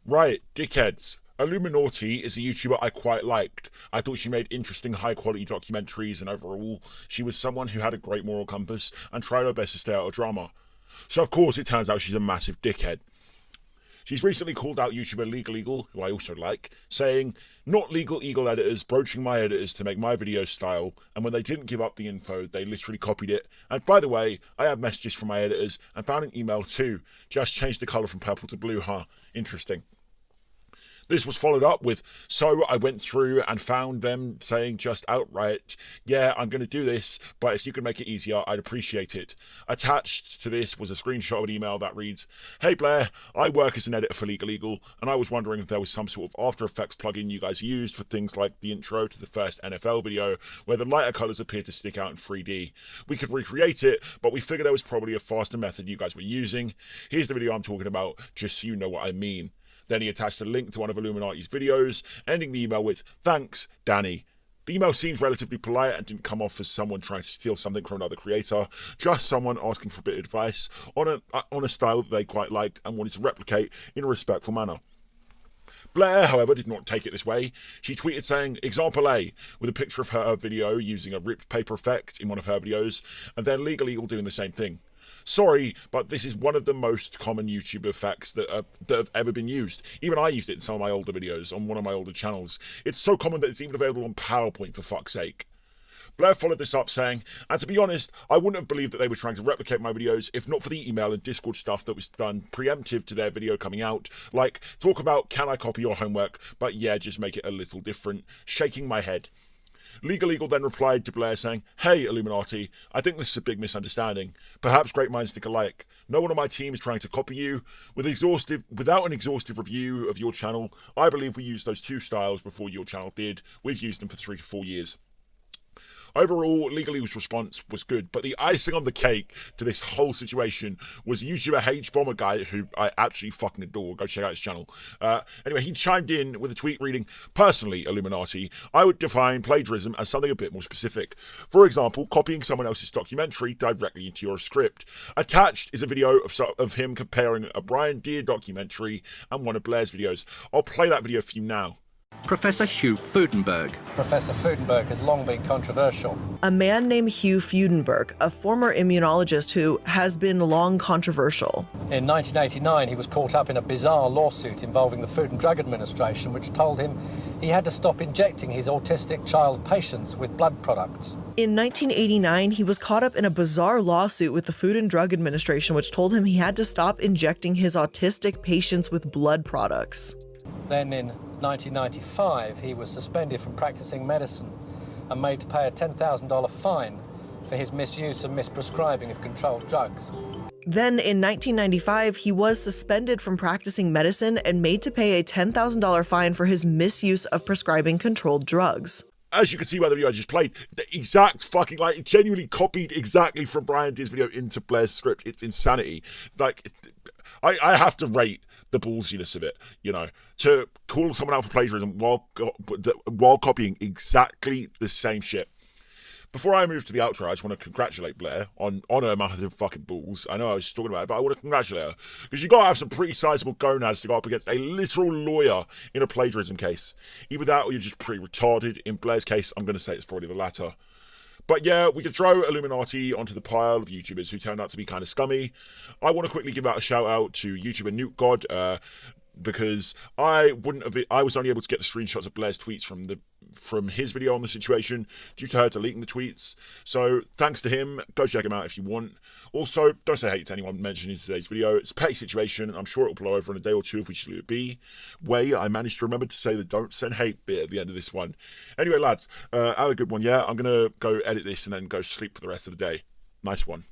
Right, dickheads. Iilluminaughtii is a YouTuber I quite liked. I thought she made interesting, high-quality documentaries, and overall, she was someone who had a great moral compass and tried her best to stay out of drama. So of course it turns out she's a massive dickhead. She's recently called out YouTuber Legal, who I also like, saying, "Not legal eagle editors broaching my editors to make my video style, and when they didn't give up the info, they literally copied it. And by the way, I have messages from my editors and found an email too. Just changed the colour from purple to blue, huh? Interesting." This was followed up with, "So I went through and found them saying just outright, yeah, I'm going to do this, but if you could make it easier, I'd appreciate it." Attached to this was a screenshot of an email that reads, "Hey Blair, I work as an editor for Legal, and I was wondering if there was some sort of After Effects plugin you guys used for things like the intro to the first NFL video, where the lighter colours appear to stick out in 3D. We could recreate it, but we figured there was probably a faster method you guys were using. Here's the video I'm talking about, just so you know what I mean." Then he attached a link to one of Iilluminaughtee's videos, ending the email with, "Thanks, Danny." The email seems relatively polite and didn't come off as someone trying to steal something from another creator, just someone asking for a bit of advice on a style that they quite liked and wanted to replicate in a respectful manner. Blair, however, did not take it this way. She tweeted saying, "Example A," with a picture of her video using a ripped paper effect in one of her videos, and then Legal Eagle doing the same thing. "Sorry, but this is one of the most common YouTube effects that have ever been used. Even I used it in some of my older videos on one of my older channels. It's so common that it's even available on PowerPoint, for fuck's sake." Blair followed this up saying, "And to be honest, I wouldn't have believed that they were trying to replicate my videos if not for the email and Discord stuff that was done preemptive to their video coming out. Like, talk about can I copy your homework, but yeah, just make it a little different. Shaking my head." Legal Eagle then replied to Blair saying, "Hey, Iilluminaughtii, I think this is a big misunderstanding. Perhaps great minds think alike. No one on my team is trying to copy you. Without an exhaustive review of your channel, I believe we used those two styles before your channel did. We've used them for 3 to 4 years." Overall, Legal Eagle's response was good, but the icing on the cake to this whole situation was YouTuber H-Bomber guy, who I actually fucking adore. Go check out his channel. Anyway, he chimed in with a tweet reading, "Personally, Iilluminaughtii, I would define plagiarism as something a bit more specific. For example, copying someone else's documentary directly into your script. Attached is a video of him comparing a Brian Deere documentary and one of Blair's videos. I'll play that video for you now." Professor Hugh Fudenberg. Professor Fudenberg has long been controversial. A man named Hugh Fudenberg, a former immunologist who has been long controversial. In 1989, he was caught up in a bizarre lawsuit involving the Food and Drug Administration, which told him he had to stop injecting his autistic child patients with blood products. In 1989, he was caught up in a bizarre lawsuit with the Food and Drug Administration, which told him he had to stop injecting his autistic patients with blood products. Then in 1995, he was suspended from practicing medicine and made to pay a $10,000 fine for his misuse and misprescribing of controlled drugs. Then in 1995, he was suspended from practicing medicine and made to pay a $10,000 fine for his misuse of prescribing controlled drugs. As you can see by the video I just played, the exact fucking, like, it genuinely copied exactly from Brian Deere's video into Blair's script. It's insanity. Like, I have to rate the ballsiness of it, you know, to call someone out for plagiarism while copying exactly the same shit. Before I move to the outro, I just want to congratulate Blair on her massive fucking balls. I know I was just talking about it, but I want to congratulate her, because you got to have some pretty sizable gonads to go up against a literal lawyer in a plagiarism case. Either that or you're just pretty retarded. In Blair's case, I'm going to say it's probably the latter. But yeah, we could throw Iilluminaughtii onto the pile of YouTubers who turned out to be kind of scummy. I want to quickly give out a shout out to YouTuber Nuke God, because I was only able to get the screenshots of Blair's tweets from his video on the situation due to her deleting the tweets. So thanks to him. Go check him out if you want. Also, don't say hate to anyone mentioned in today's video. It's a petty situation, and I'm sure it'll blow over in a day or two if we should leave it be. I managed to remember to say the don't send hate bit at the end of this one. Anyway, lads, have a good one, yeah? I'm going to go edit this and then go sleep for the rest of the day. Nice one.